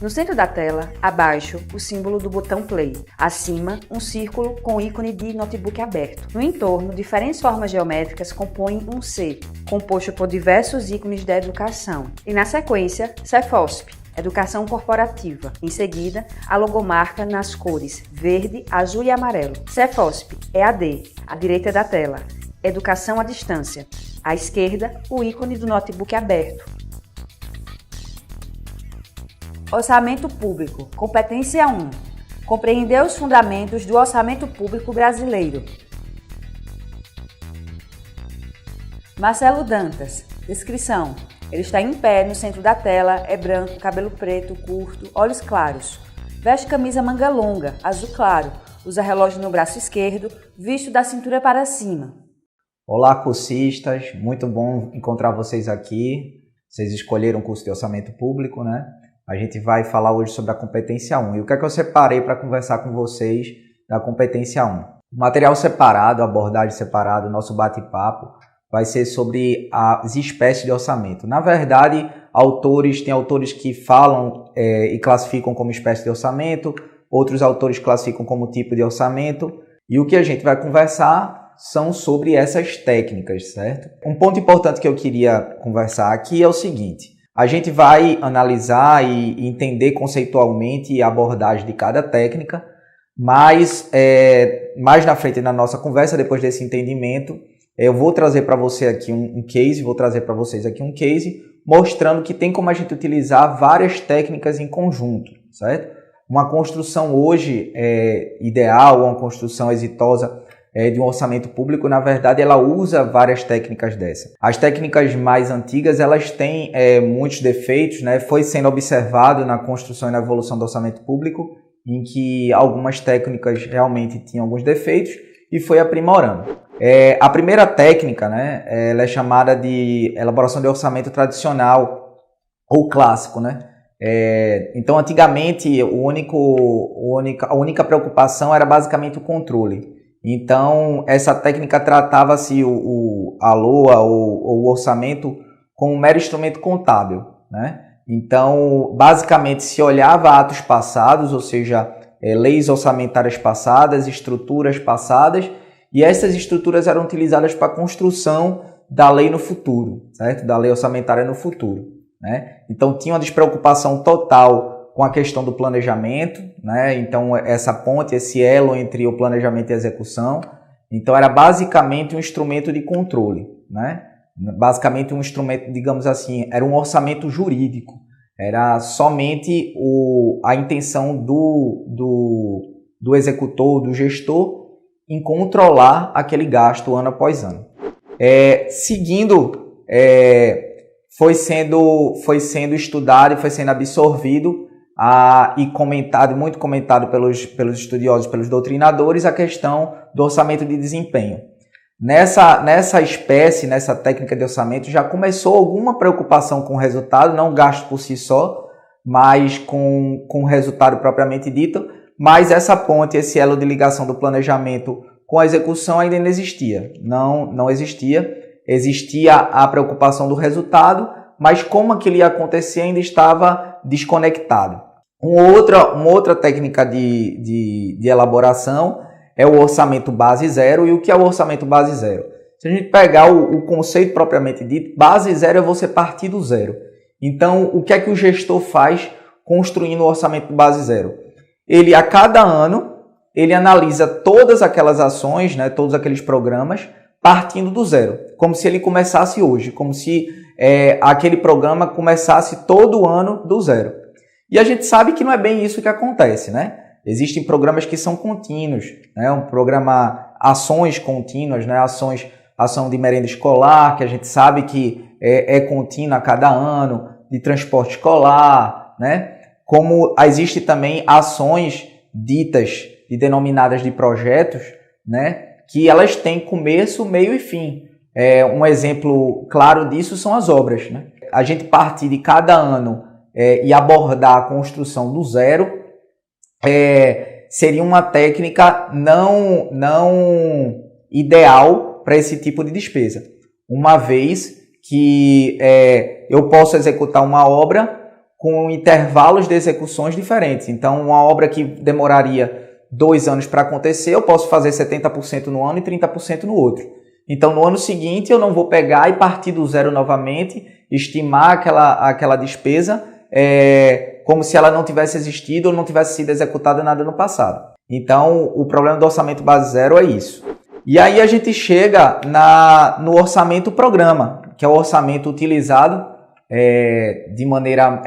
No centro da tela, abaixo, o símbolo do botão Play. Acima, um círculo com o ícone de notebook aberto. No entorno, diferentes formas geométricas compõem um C, composto por diversos ícones da educação. E na sequência, Cefosp, Educação Corporativa. Em seguida, a logomarca nas cores verde, azul e amarelo. Cefosp, EAD, à direita da tela. Educação à distância. À esquerda, o ícone do notebook aberto. Orçamento Público, competência 1. Compreender os fundamentos do orçamento público brasileiro. Marcelo Dantas, descrição. Ele está em pé no centro da tela, é branco, cabelo preto, curto, olhos claros. Veste camisa manga longa, azul claro, usa relógio no braço esquerdo, visto da cintura para cima. Olá, cursistas, muito bom encontrar vocês aqui. Vocês escolheram o curso de orçamento público, né? A gente vai falar hoje sobre a competência 1. E o que é que eu separei para conversar com vocês da competência 1? O material separado, a abordagem separada, o nosso bate-papo vai ser sobre as espécies de orçamento. Na verdade, tem autores que falam e classificam como espécie de orçamento, outros autores classificam como tipo de orçamento. E o que a gente vai conversar são sobre essas técnicas, certo? Um ponto importante que eu queria conversar aqui é o seguinte. A gente vai analisar e entender conceitualmente a abordagem de cada técnica, mas mais na frente na nossa conversa, depois desse entendimento, eu vou trazer para você aqui um case, mostrando que tem como a gente utilizar várias técnicas em conjunto, certo? Uma construção hoje ideal, uma construção exitosa de um orçamento público, na verdade, ela usa várias técnicas dessa. As técnicas mais antigas, elas têm muitos defeitos, né? Foi sendo observado na construção e na evolução do orçamento público, em que algumas técnicas realmente tinham alguns defeitos e foi aprimorando. A primeira técnica, né, ela é chamada de elaboração de orçamento tradicional ou clássico, né? Então, antigamente, a única preocupação era basicamente o controle. Então, essa técnica tratava-se a LOA ou o orçamento como um mero instrumento contábil, né? Então, basicamente, se olhava atos passados, ou seja, leis orçamentárias passadas, estruturas passadas, e essas estruturas eram utilizadas para a construção da lei no futuro, certo? Da lei orçamentária no futuro, né? Então, tinha uma despreocupação total com a questão do planejamento, né? Então, essa ponte, esse elo entre o planejamento e a execução, então era basicamente um instrumento de controle, né? Basicamente um instrumento, digamos assim, era um orçamento jurídico, era somente a intenção do executor, do gestor, em controlar aquele gasto ano após ano. Foi sendo estudado e foi sendo absorvido e muito comentado pelos estudiosos, pelos doutrinadores, a questão do orçamento de desempenho. Nessa técnica de orçamento já começou alguma preocupação com o resultado, não o gasto por si só, mas com o resultado propriamente dito, mas essa ponte, esse elo de ligação do planejamento com a execução ainda não existia. Não existia. Existia a preocupação do resultado, mas como aquilo ia acontecer ainda estava desconectado. Uma outra técnica de elaboração é o orçamento base zero. E o que é o orçamento base zero? Se a gente pegar o conceito propriamente dito, base zero é você partir do zero. Então, o que é que o gestor faz construindo o orçamento base zero? Ele, a cada ano, ele analisa todas aquelas ações, né, todos aqueles programas, partindo do zero, como se ele começasse hoje, como se aquele programa começasse todo ano do zero. E a gente sabe que não é bem isso que acontece, né? Existem programas que são contínuos, né? Um programa, ações contínuas, né? Ação de merenda escolar, que a gente sabe que é contínua a cada ano, de transporte escolar, né? Como existe também ações ditas e denominadas de projetos, né? Que elas têm começo, meio e fim. Um exemplo claro disso são as obras, né? A gente partir de cada ano e abordar a construção do zero seria uma técnica não ideal para esse tipo de despesa, uma vez que eu posso executar uma obra com intervalos de execuções diferentes. Então, uma obra que demoraria 2 anos para acontecer, eu posso fazer 70% no ano e 30% no outro. Então, no ano seguinte, eu não vou pegar e partir do zero novamente, estimar aquela despesa como se ela não tivesse existido ou não tivesse sido executada nada no passado. Então, o problema do orçamento base zero é isso. E aí a gente chega no orçamento programa, que é o orçamento utilizado de maneira,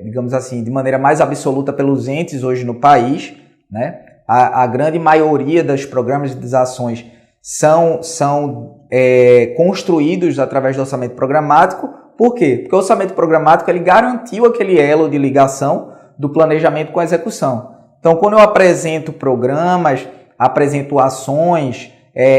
digamos assim, de maneira mais absoluta pelos entes hoje no país, né? A grande maioria dos programas de ações são construídos através do orçamento programático. Por quê? Porque o orçamento programático ele garantiu aquele elo de ligação do planejamento com a execução. Então, quando eu apresento programas, apresento ações,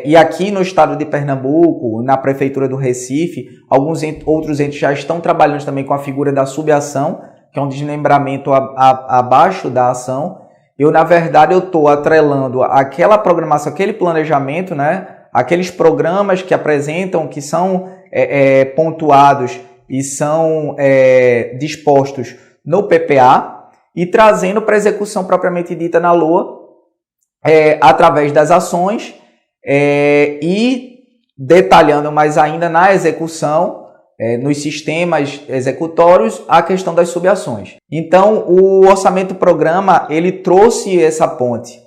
e aqui no estado de Pernambuco, na prefeitura do Recife, alguns outros entes já estão trabalhando também com a figura da subação, que é um desmembramento abaixo da ação. Na verdade, eu estou atrelando aquela programação, aquele planejamento, né? Aqueles programas que apresentam, que são pontuados e são dispostos no PPA e trazendo para a execução propriamente dita na LOA através das ações e detalhando mais ainda na execução, nos sistemas executórios, a questão das subações. Então, o orçamento programa ele trouxe essa ponte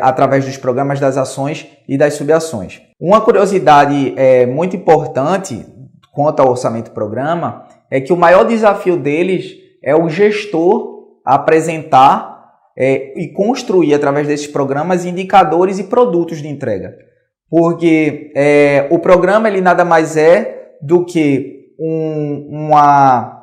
através dos programas das ações e das subações. Uma curiosidade muito importante quanto ao orçamento programa é que o maior desafio deles é o gestor apresentar e construir através desses programas indicadores e produtos de entrega. Porque o programa ele nada mais é do que uma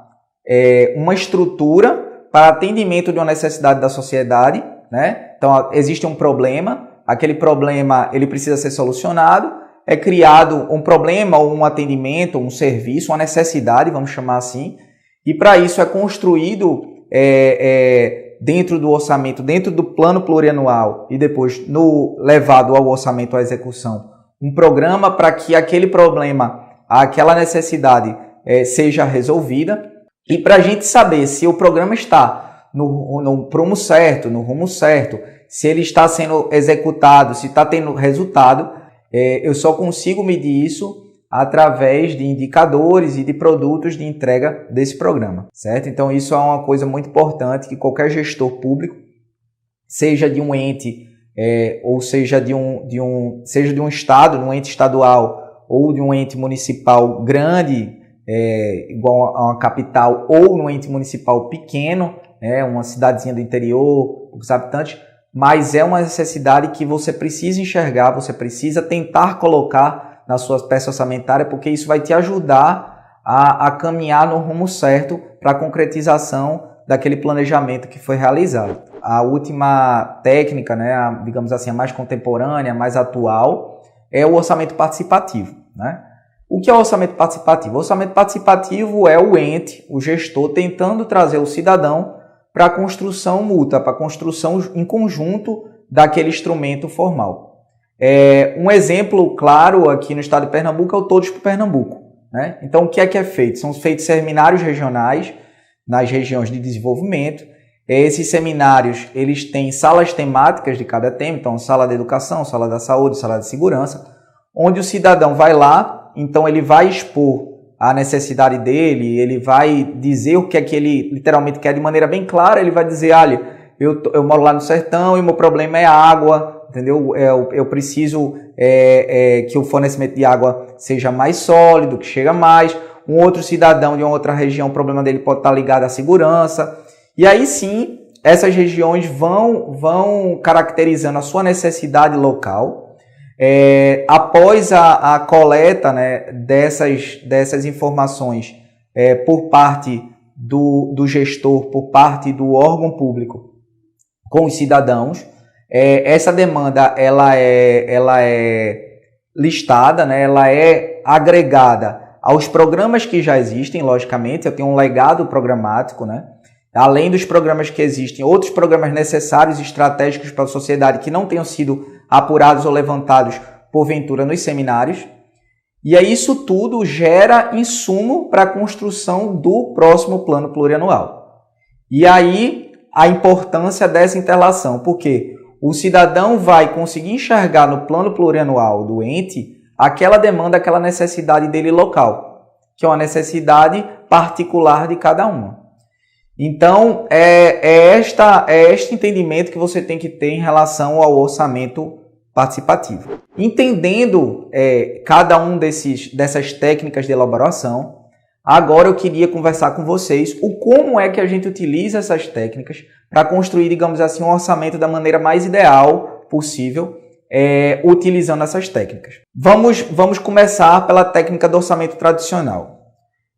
estrutura para atendimento de uma necessidade da sociedade, né? Então, existe um problema, aquele problema ele precisa ser solucionado, é criado um problema, ou um atendimento, um serviço, uma necessidade, vamos chamar assim, e para isso é construído dentro do orçamento, dentro do plano plurianual e depois levado ao orçamento à execução, um programa para que aquele problema, aquela necessidade seja resolvida. E para a gente saber se o programa está no prumo certo, no rumo certo, se ele está sendo executado, se está tendo resultado, eu só consigo medir isso através de indicadores e de produtos de entrega desse programa, certo? Então isso é uma coisa muito importante que qualquer gestor público, seja de um ente ou seja de um estado, de um ente estadual ou de um ente municipal grande, igual a uma capital, ou num ente municipal pequeno, uma cidadezinha do interior, poucos habitantes, mas é uma necessidade que você precisa enxergar, você precisa tentar colocar na sua peça orçamentária, porque isso vai te ajudar a caminhar no rumo certo para a concretização daquele planejamento que foi realizado. A última técnica, né, digamos assim, a mais contemporânea, a mais atual, é o orçamento participativo, né? O que é o orçamento participativo? O orçamento participativo é o ente, o gestor, tentando trazer o cidadão para a construção mútua, para a construção em conjunto daquele instrumento formal. Um exemplo claro aqui no estado de Pernambuco é o Todos por Pernambuco, né? Então, o que é feito? São feitos seminários regionais nas regiões de desenvolvimento. Esses seminários eles têm salas temáticas de cada tema, então sala de educação, sala da saúde, sala de segurança, onde o cidadão vai lá, então ele vai expor a necessidade dele, ele vai dizer o que é que ele literalmente quer de maneira bem clara, ele vai dizer, olha, eu moro lá no sertão e meu problema é a água, entendeu? Eu preciso que o fornecimento de água seja mais sólido, que chega mais. Um outro cidadão de uma outra região, o problema dele pode estar ligado à segurança. E aí sim, essas regiões vão caracterizando a sua necessidade local. Após a coleta, né, dessas informações por parte do gestor, por parte do órgão público com os cidadãos, essa demanda ela é listada, né, ela é agregada aos programas que já existem, logicamente. Eu tenho um legado programático, né? Além dos programas que existem, outros programas necessários e estratégicos para a sociedade que não tenham sido apurados ou levantados porventura nos seminários. E aí isso tudo gera insumo para a construção do próximo plano plurianual. E aí, a importância dessa interrelação, porque o cidadão vai conseguir enxergar no plano plurianual do ente aquela demanda, aquela necessidade dele local, que é uma necessidade particular de cada uma. Então, é este entendimento que você tem que ter em relação ao orçamento participativo. Entendendo cada um dessas técnicas de elaboração, agora eu queria conversar com vocês como é que a gente utiliza essas técnicas para construir, digamos assim, um orçamento da maneira mais ideal possível, utilizando essas técnicas. Vamos começar pela técnica do orçamento tradicional.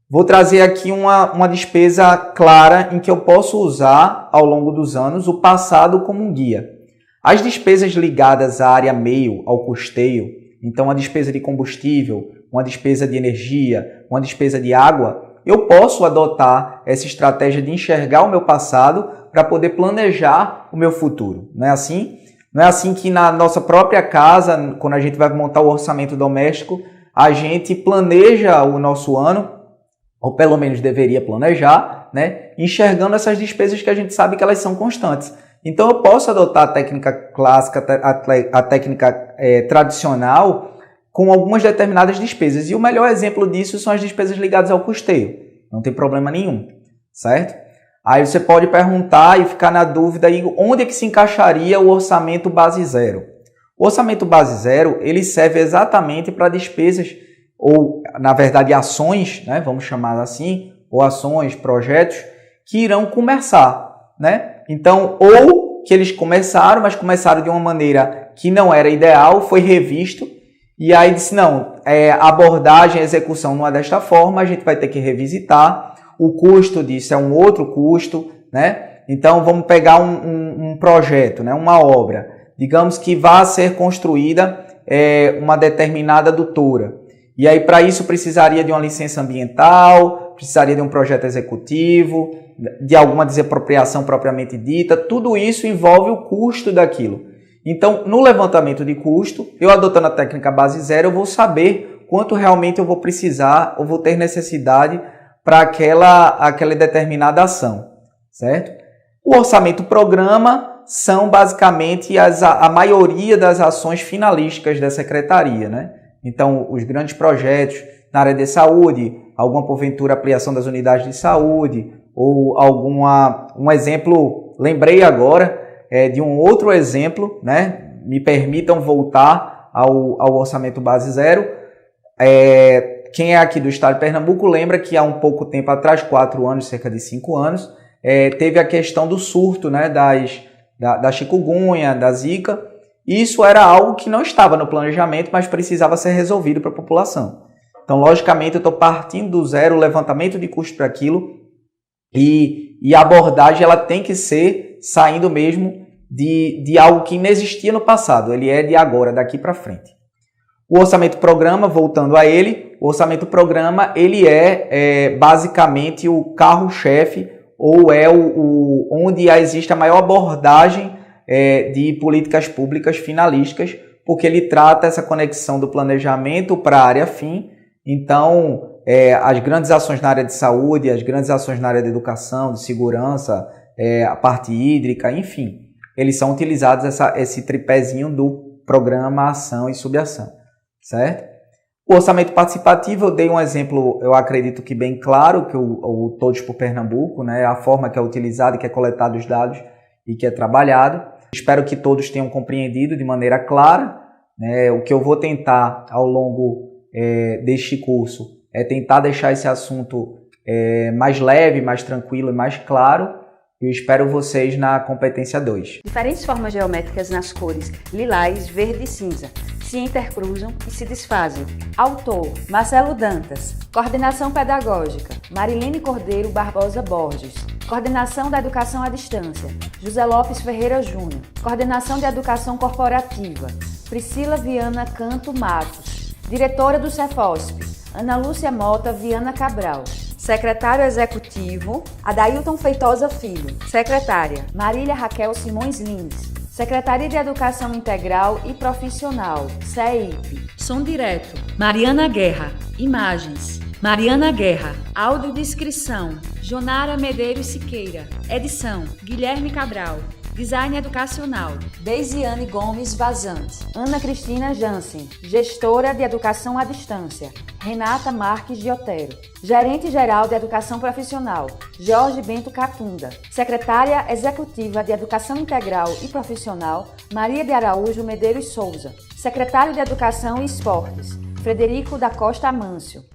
Vou trazer aqui uma despesa clara em que eu posso usar, ao longo dos anos, o passado como um guia. As despesas ligadas à área meio, ao custeio, então a despesa de combustível, uma despesa de energia, uma despesa de água, eu posso adotar essa estratégia de enxergar o meu passado para poder planejar o meu futuro. Não é assim? Não é assim que na nossa própria casa, quando a gente vai montar o orçamento doméstico, a gente planeja o nosso ano, ou pelo menos deveria planejar, né? Enxergando essas despesas que a gente sabe que elas são constantes. Então eu posso adotar a técnica clássica, a técnica tradicional, com algumas determinadas despesas. E o melhor exemplo disso são as despesas ligadas ao custeio. Não tem problema nenhum, certo? Aí você pode perguntar e ficar na dúvida aí, onde é que se encaixaria o orçamento base zero. O orçamento base zero, ele serve exatamente para despesas, ou na verdade ações, né, vamos chamar assim, ou ações, projetos, que irão começar, né? Então, ou que eles começaram, mas começaram de uma maneira que não era ideal, foi revisto, e aí disse, não, a abordagem, a execução não é desta forma, a gente vai ter que revisitar, o custo disso é um outro custo, né? Então, vamos pegar um projeto, né? Uma obra, digamos que vá ser construída uma determinada adutora. E aí, para isso, precisaria de uma licença ambiental, precisaria de um projeto executivo, de alguma desapropriação propriamente dita. Tudo isso envolve o custo daquilo. Então, no levantamento de custo, eu adotando a técnica base zero, eu vou saber quanto realmente eu vou precisar ou vou ter necessidade para aquela determinada ação, certo? O orçamento programa são basicamente a maioria das ações finalísticas da secretaria, né? Então, os grandes projetos na área de saúde, alguma porventura ampliação das unidades de saúde, ou um exemplo, lembrei agora de um outro exemplo, né? Me permitam voltar ao orçamento base zero. Quem é aqui do estado de Pernambuco lembra que há um pouco tempo atrás, 4 anos, cerca de 5 anos, teve a questão do surto, né? Da chikungunya, da zika. Isso era algo que não estava no planejamento, mas precisava ser resolvido para a população. Então, logicamente, eu estou partindo do zero, o levantamento de custo para aquilo, e a abordagem ela tem que ser saindo mesmo de algo que não existia no passado, ele é de agora, daqui para frente. O orçamento programa, voltando a ele, o orçamento programa ele é basicamente o carro-chefe, ou onde existe a maior abordagem de políticas públicas finalísticas, porque ele trata essa conexão do planejamento para a área fim. Então, as grandes ações na área de saúde, as grandes ações na área de educação, de segurança, a parte hídrica, enfim, eles são utilizados esse tripézinho do programa, ação e subação, certo? O orçamento participativo, eu dei um exemplo, eu acredito que bem claro, que o Todos por Pernambuco, né, a forma que é utilizada, que é coletado os dados e que é trabalhado. Espero que todos tenham compreendido de maneira clara, né? O que eu vou tentar ao longo deste curso é tentar deixar esse assunto mais leve, mais tranquilo e mais claro. Eu espero vocês na competência 2. Diferentes formas geométricas nas cores lilás, verde e cinza se intercruzam e se desfazem. Autor: Marcelo Dantas. Coordenação pedagógica: Marilene Cordeiro Barbosa Borges. Coordenação da Educação à Distância: José Lopes Ferreira Júnior. Coordenação de Educação Corporativa: Priscila Viana Canto Matos. Diretora do Cefosp: Ana Lúcia Mota Viana Cabral. Secretário Executivo: Adailton Feitosa Filho. Secretária: Marília Raquel Simões Lins. Secretaria de Educação Integral e Profissional, CEIP. Som direto: Mariana Guerra. Imagens: Mariana Guerra. Audiodescrição: Jonara Medeiros Siqueira. Edição: Guilherme Cabral. Design educacional: Deisiane Gomes Vazante. Ana Cristina Jansen, gestora de educação à distância. Renata Marques de Otero. Gerente-geral de educação profissional: Jorge Bento Catunda. Secretária executiva de educação integral e profissional: Maria de Araújo Medeiros Souza. Secretário de Educação e Esportes: Frederico da Costa Amâncio.